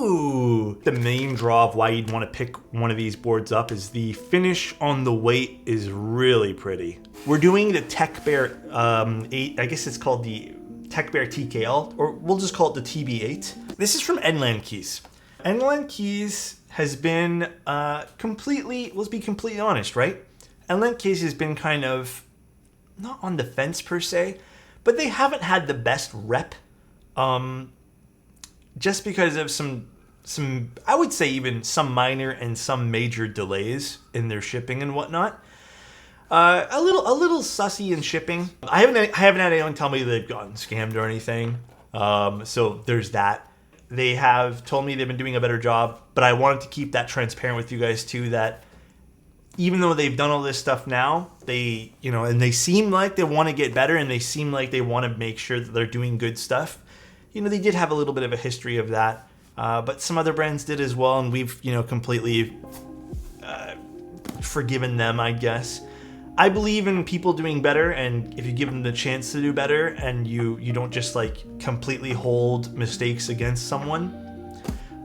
Ooh, the main draw of why you'd want to pick one of these boards up is the finish on the weight is really pretty. We're doing the TB8, 8, I guess it's called the TB8 TKL, or we'll just call it the TB8. This is from Enland Keys. Enland Keys has been completely, let's be completely honest, right? Enland Keys has been kind of, not on the fence per se, but they haven't had the best rep. Just because of some I would say even some minor and some major delays in their shipping and whatnot. A little sussy in shipping. I haven't had anyone tell me they've gotten scammed or anything. So there's that. They have told me they've been doing a better job, but I wanted to keep that transparent with you guys too, that even though they've done all this stuff now, they, and they seem like they want to get better and they seem like they want to make sure that they're doing good stuff. They did have a little bit of a history of that, but some other brands did as well, and we've, completely forgiven them, I guess. I believe in people doing better, and if you give them the chance to do better, and you don't just completely hold mistakes against someone.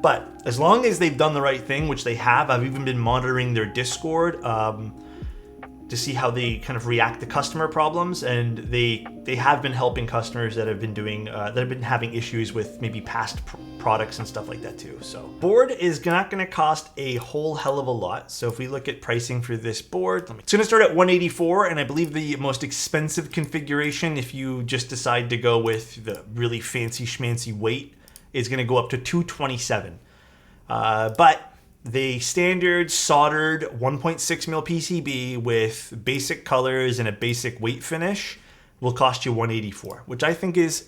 But as long as they've done the right thing, which they have, I've even been monitoring their Discord to see how they kind of react to customer problems, and they have been helping customers that have been doing that have been having issues with maybe past products and stuff like that too. So board is not going to cost a whole hell of a lot. So if we look at pricing for this board, it's going to start at $184, and I believe the most expensive configuration, if you just decide to go with the really fancy schmancy weight, is going to go up to $227. But the standard soldered 1.6 mil PCB with basic colors and a basic weight finish will cost you $184, which I think is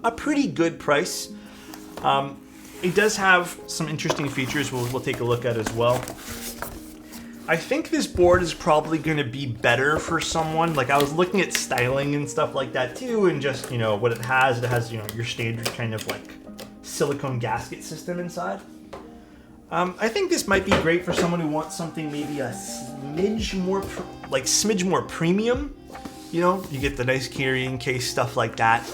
a pretty good price. It does have some interesting features we'll take a look at as well. I think this board is probably going to be better for someone. I was looking at styling and stuff like that too, and just, what it has. It has, your standard kind of silicone gasket system inside. I think this might be great for someone who wants something maybe a smidge more premium. You get the nice carrying case, stuff like that.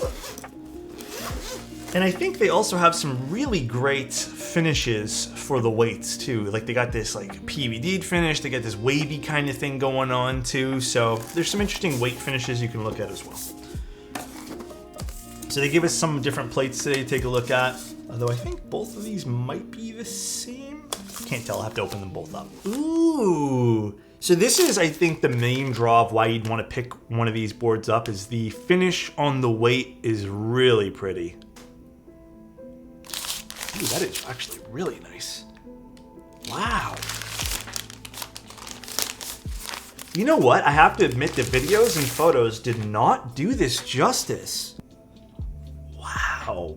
And I think they also have some really great finishes for the weights too. They got this PVD finish, they got this wavy kind of thing going on too. So there's some interesting weight finishes you can look at as well. So they give us some different plates today to take a look at. Although I think both of these might be the same. Can't tell, I'll have to open them both up. Ooh. So this is, I think, the main draw of why you'd want to pick one of these boards up is the finish on the weight is really pretty. Ooh, that is actually really nice. Wow. You know what? I have to admit the videos and photos did not do this justice. Wow.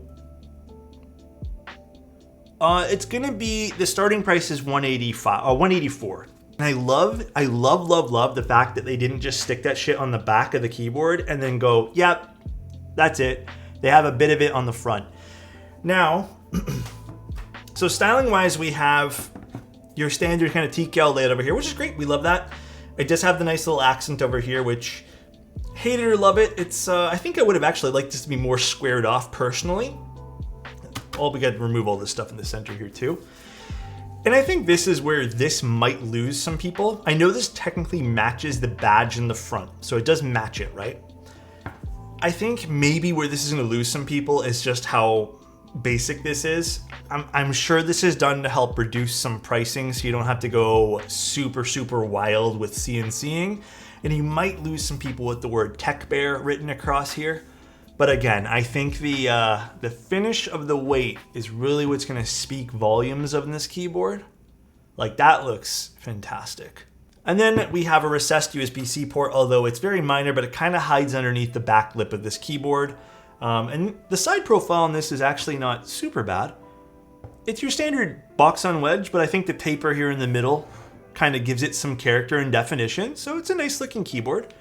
It's gonna be, the starting price is $184. And I love the fact that they didn't just stick that shit on the back of the keyboard and then go, yep, that's it. They have a bit of it on the front. Now, so styling wise, we have your standard kind of TKL layout over here, which is great. We love that. It does have the nice little accent over here, which hate it or love it. It's, I think I would have actually liked this to be more squared off personally. We got to remove all this stuff in the center here too. And I think this is where this might lose some people. I know this technically matches the badge in the front, so it does match it, right? I think maybe where this is going to lose some people is just how basic this is. I'm sure this is done to help reduce some pricing so you don't have to go super wild with CNCing. And you might lose some people with the word Tech Bear written across here. But again, I think the finish of the weight is really what's going to speak volumes of this keyboard. That looks fantastic. And then we have a recessed USB-C port, although it's very minor, but it kind of hides underneath the back lip of this keyboard. And the side profile on this is actually not super bad. It's your standard box-on wedge, but I think the taper here in the middle kind of gives it some character and definition. So it's a nice looking keyboard.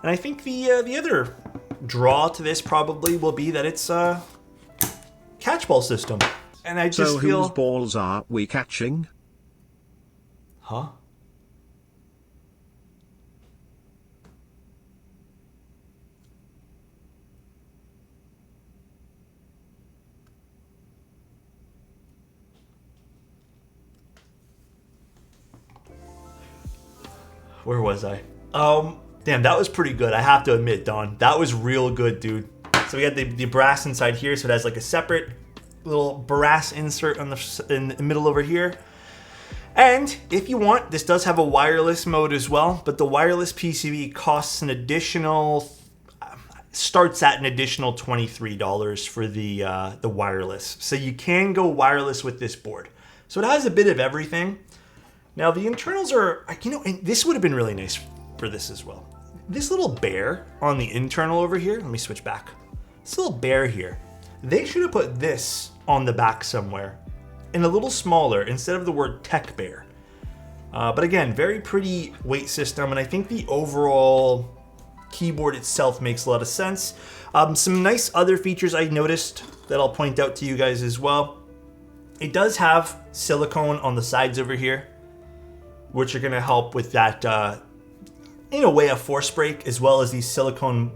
And I think the other draw to this probably will be that it's a catch-ball system. And I just feel... whose balls are we catching? Huh? Where was I? Damn, that was pretty good. I have to admit, Don, that was real good, dude. So we had the brass inside here, so it has like a separate little brass insert on in the middle over here. And if you want, this does have a wireless mode as well, but the wireless PCB costs an additional, starts at an additional $23 for the wireless. So you can go wireless with this board. So it has a bit of everything. Now the internals are, you know, and this would have been really nice for this as well. This little bear on the internal over here, let me switch back. This little bear here, they should have put this on the back somewhere and a little smaller instead of the word Tech Bear. But again, very pretty weight system, and I think the overall keyboard itself makes a lot of sense. Some nice other features I noticed that I'll point out to you guys as well. It does have silicone on the sides over here, which are gonna help with that, in a way, a force break, as well as these silicone,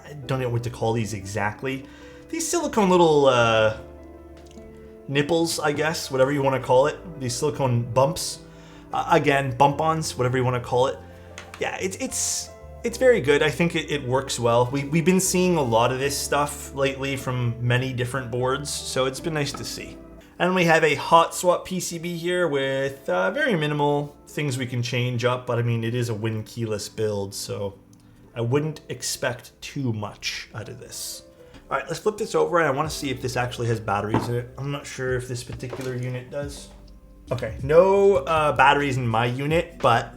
I don't know what to call these exactly. These silicone little nipples, I guess, whatever you want to call it. These silicone bumps, again, bump-ons, whatever you want to call it. Yeah, it's very good. I think it works well. We've been seeing a lot of this stuff lately from many different boards, so it's been nice to see. And we have a hot swap PCB here with very minimal things we can change up, but I mean, it is a Win keyless build, so I wouldn't expect too much out of this. All right, let's flip this over, and I want to see if this actually has batteries in it. I'm not sure if this particular unit does. Okay, no batteries in my unit, but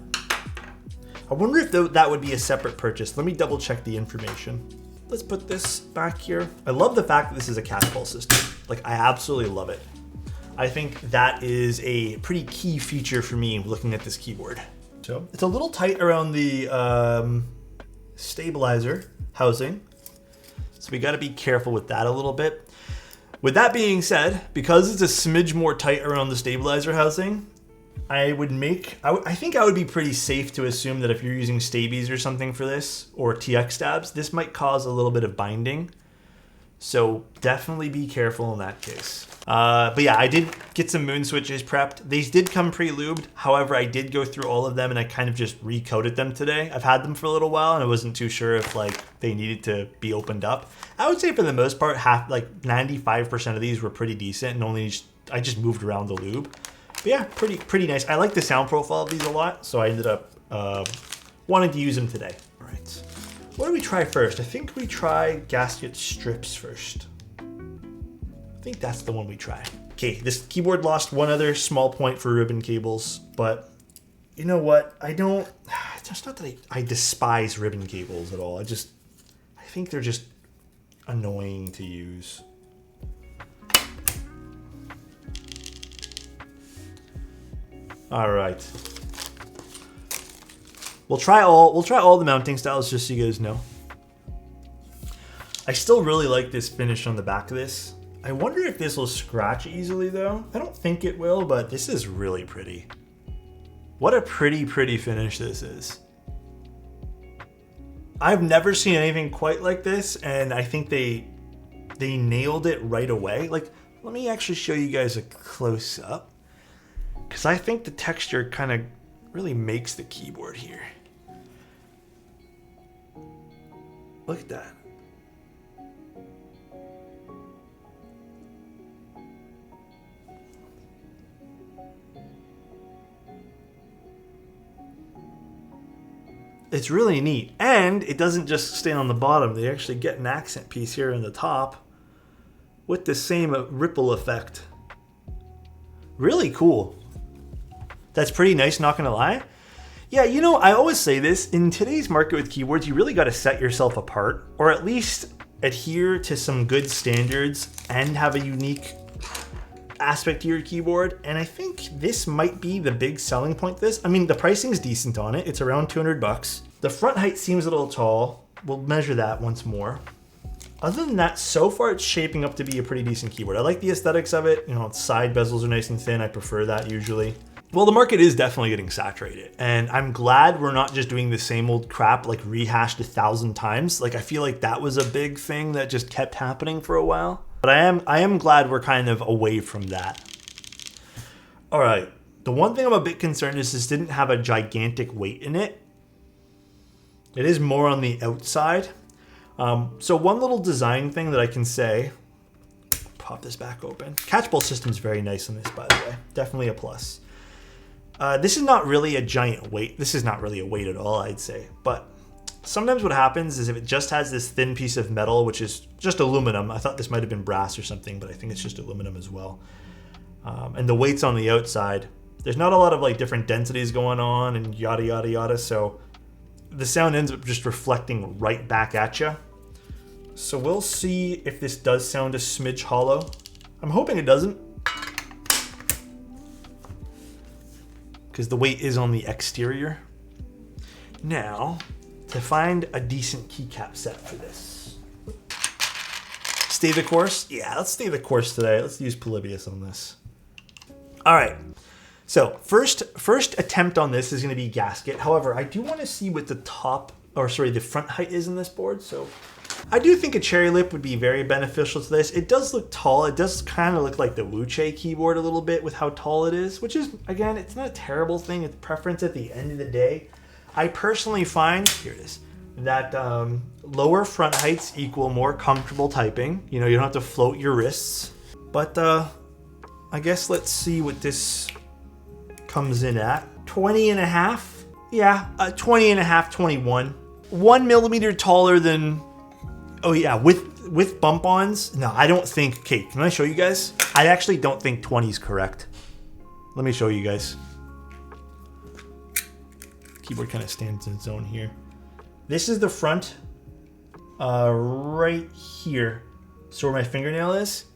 I wonder if that would be a separate purchase. Let me double check the information. Let's put this back here. I love the fact that this is a catch-ball system. Like, I absolutely love it. I think that is a pretty key feature for me looking at this keyboard. So it's a little tight around the stabilizer housing. So we got to be careful with that a little bit. With that being said, because it's a smidge more tight around the stabilizer housing, I think I would be pretty safe to assume that if you're using Stabies or something for this, or TX stabs, this might cause a little bit of binding. So definitely be careful in that case. But yeah, I did get some moon switches prepped. These did come pre-lubed. However, I did go through all of them and I kind of just recoated them today. I've had them for a little while and I wasn't too sure if like they needed to be opened up. I would say for the most part, 95% of these were pretty decent, and I just moved around the lube. But yeah, pretty nice. I like the sound profile of these a lot, so I ended up wanting to use them today. All right, what do we try first? I think we try gasket strips first. I think that's the one we try. Okay, this keyboard lost one other small point for ribbon cables, but you know what? It's not that I despise ribbon cables at all. I think they're just annoying to use. All right. We'll try all the mounting styles just so you guys know. I still really like this finish on the back of this. I wonder if this will scratch easily though. I don't think it will, but this is really pretty. What a pretty finish this is. I've never seen anything quite like this, and I think they nailed it right away. Like, let me actually show you guys a close up, because I think the texture kind of really makes the keyboard here. Look at that. It's really neat, and it doesn't just stay on the bottom. They actually get an accent piece here in the top with the same ripple effect. Really cool. That's pretty nice, not gonna lie. Yeah, you know, I always say this, in today's market with keyboards, you really gotta set yourself apart, or at least adhere to some good standards and have a unique aspect to your keyboard. And I think this might be the big selling point to this. I mean, the pricing's decent on it. It's around 200 bucks. The front height seems a little tall. We'll measure that once more. Other than that, so far it's shaping up to be a pretty decent keyboard. I like the aesthetics of it. You know, side bezels are nice and thin. I prefer that usually. Well, the market is definitely getting saturated, and I'm glad we're not just doing the same old crap like rehashed 1,000 times. Like, I feel like that was a big thing that just kept happening for a while. But I am glad we're kind of away from that. All right, The one thing I'm a bit concerned is this didn't have a gigantic weight in it. It is more on the outside. So one little design thing that I can say, pop this back open. Catch ball system is very nice on this, by the way. Definitely a plus. This is not really a giant weight. This is not really a weight at all, I'd say. But sometimes what happens is if it just has this thin piece of metal, which is just aluminum. I thought this might have been brass or something, but I think it's just aluminum as well. And the weight's on the outside. There's not a lot of like different densities going on and yada, yada, yada. So the sound ends up just reflecting right back at you. So we'll see if this does sound a smidge hollow. I'm hoping it doesn't, because the weight is on the exterior. Now, to find a decent keycap set for this. Stay the course? Yeah, let's stay the course today. Let's use Polybius on this. All right. So first attempt on this is going to be gasket. However, I do want to see what the the front height is in this board. So I do think a cherry lip would be very beneficial to this. It does look tall. It does kind of look like the Wuche keyboard a little bit with how tall it is, which is, again, it's not a terrible thing. It's preference at the end of the day. I personally find, here it is, that lower front heights equal more comfortable typing. You know, you don't have to float your wrists. But I guess let's see what this comes in at. 20 and a half. Yeah, 20 and a half, 21. 1 millimeter taller than, oh yeah, with bump-ons. No, I don't think, okay, can I show you guys? I actually don't think 20 is correct. Let me show you guys. Keyboard kind of stands in its own here. This is the front, right here. So where my fingernail is,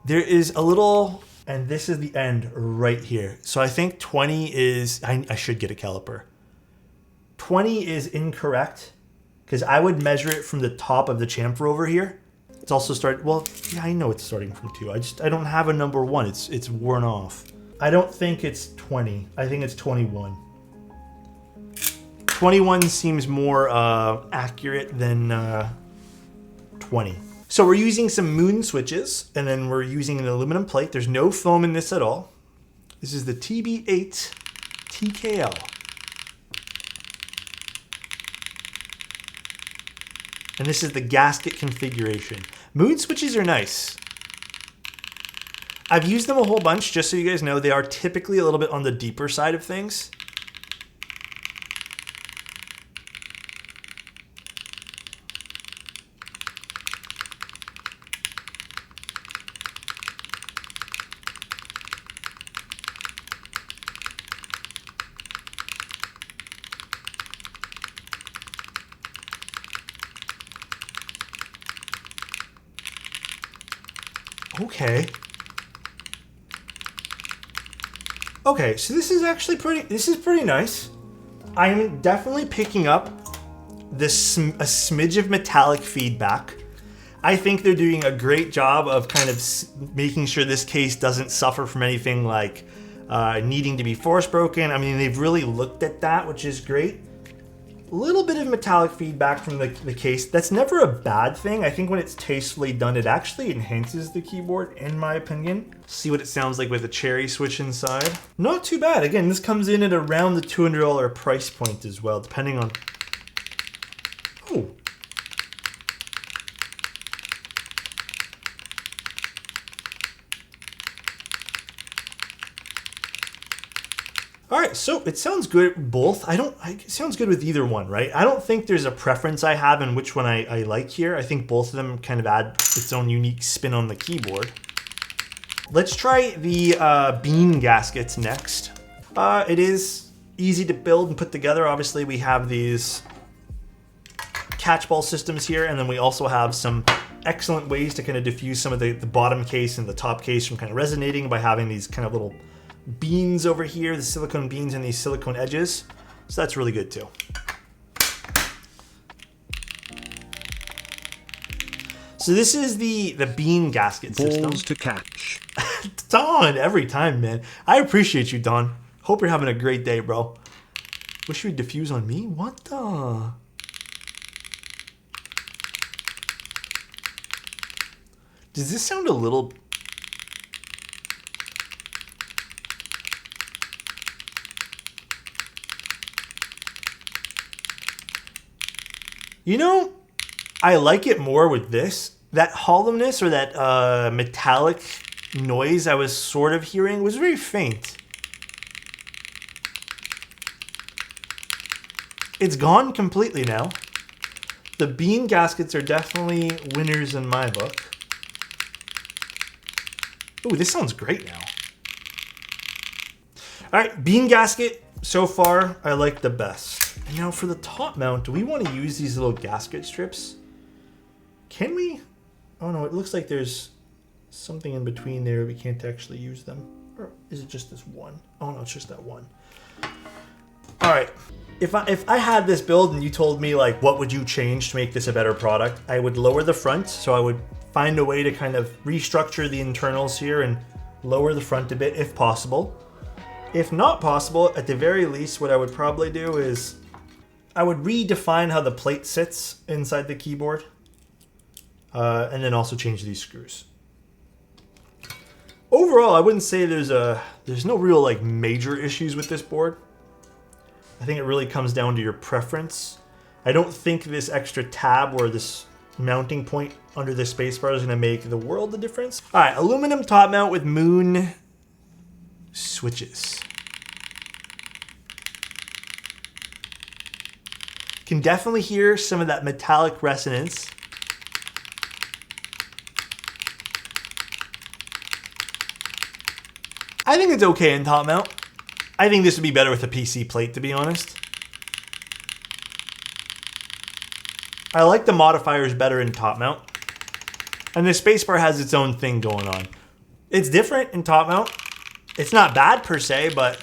there is a little, and this is the end right here. So I think 20 is, I should get a caliper. 20 is incorrect, because I would measure it from the top of the chamfer over here. It's also well, yeah, I know it's starting from 2. I don't have a number 1. It's worn off. I don't think it's 20. I think it's 21. 21 seems more accurate than 20. So we're using some moon switches, and then we're using an aluminum plate. There's no foam in this at all. This is the TB8 TKL. And this is the gasket configuration. Moon switches are nice. I've used them a whole bunch, just so you guys know. They are typically a little bit on the deeper side of things. Okay, so this is actually pretty nice. I'm definitely picking up a smidge of metallic feedback. I think they're doing a great job of kind of making sure this case doesn't suffer from anything like needing to be force broken. I mean, they've really looked at that, which is great. A little bit of metallic feedback from the case. That's never a bad thing. I think when it's tastefully done, it actually enhances the keyboard, in my opinion. See what it sounds like with a cherry switch inside. Not too bad. Again, this comes in at around the $200 price point as well, depending on... Oh. All right, so it sounds good both. It sounds good with either one, right? I don't think there's a preference I have in which one I like here. I think both of them kind of add its own unique spin on the keyboard. Let's try the bean gaskets next. It is easy to build and put together. Obviously, we have these catchball systems here, and then we also have some excellent ways to kind of diffuse some of the bottom case and the top case from kind of resonating by having these kind of little beans over here, the silicone beans and these silicone edges. So that's really good too. So this is the bean gasket system. Balls to catch. Don, every time, man. I appreciate you, Don. Hope you're having a great day, bro. Wish you'd diffuse on me? What the? Does this sound a little... You know, I like it more with this. That hollowness or that metallic noise I was sort of hearing was very faint. It's gone completely now. The bean gaskets are definitely winners in my book. Ooh, this sounds great now. All right, bean gasket, so far, I like the best. And now for the top mount, do we want to use these little gasket strips? Can we? Oh no, it looks like there's something in between there. We can't actually use them. Or is it just this one? Oh no, it's just that one. All right. If I had this build and you told me like what would you change to make this a better product, I would lower the front. So I would find a way to kind of restructure the internals here and lower the front a bit if possible. If not possible, at the very least, what I would probably do is I would redefine how the plate sits inside the keyboard, and then also change these screws. Overall, I wouldn't say there's no real like major issues with this board. I think it really comes down to your preference. I don't think this extra tab or this mounting point under the spacebar is going to make the world of difference. All right, aluminum top mount with moon switches. Can definitely hear some of that metallic resonance. I think it's okay in top mount. I think this would be better with a PC plate, to be honest. I like the modifiers better in top mount. And the spacebar has its own thing going on. It's different in top mount. It's not bad per se, but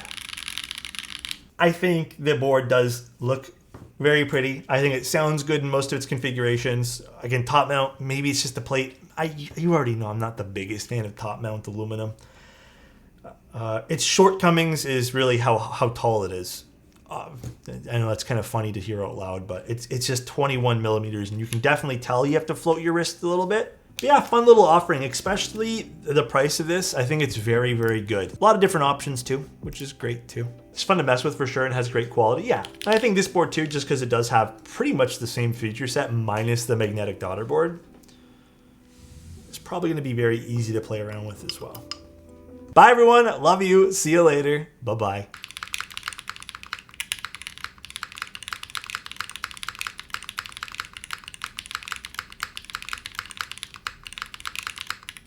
I think the board does look very pretty. I think it sounds good in most of its configurations. Again, top mount, maybe it's just the plate. You already know I'm not the biggest fan of top mount aluminum. Its shortcomings is really how tall it is. I know that's kind of funny to hear out loud, but it's just 21 millimeters, and you can definitely tell you have to float your wrist a little bit. But yeah, fun little offering, especially the price of this. I think it's very, very good. A lot of different options too, which is great too. It's fun to mess with for sure and has great quality. Yeah, and I think this board too, just because it does have pretty much the same feature set minus the magnetic daughter board, it's probably going to be very easy to play around with as well. Bye everyone, love you, see you later, bye-bye.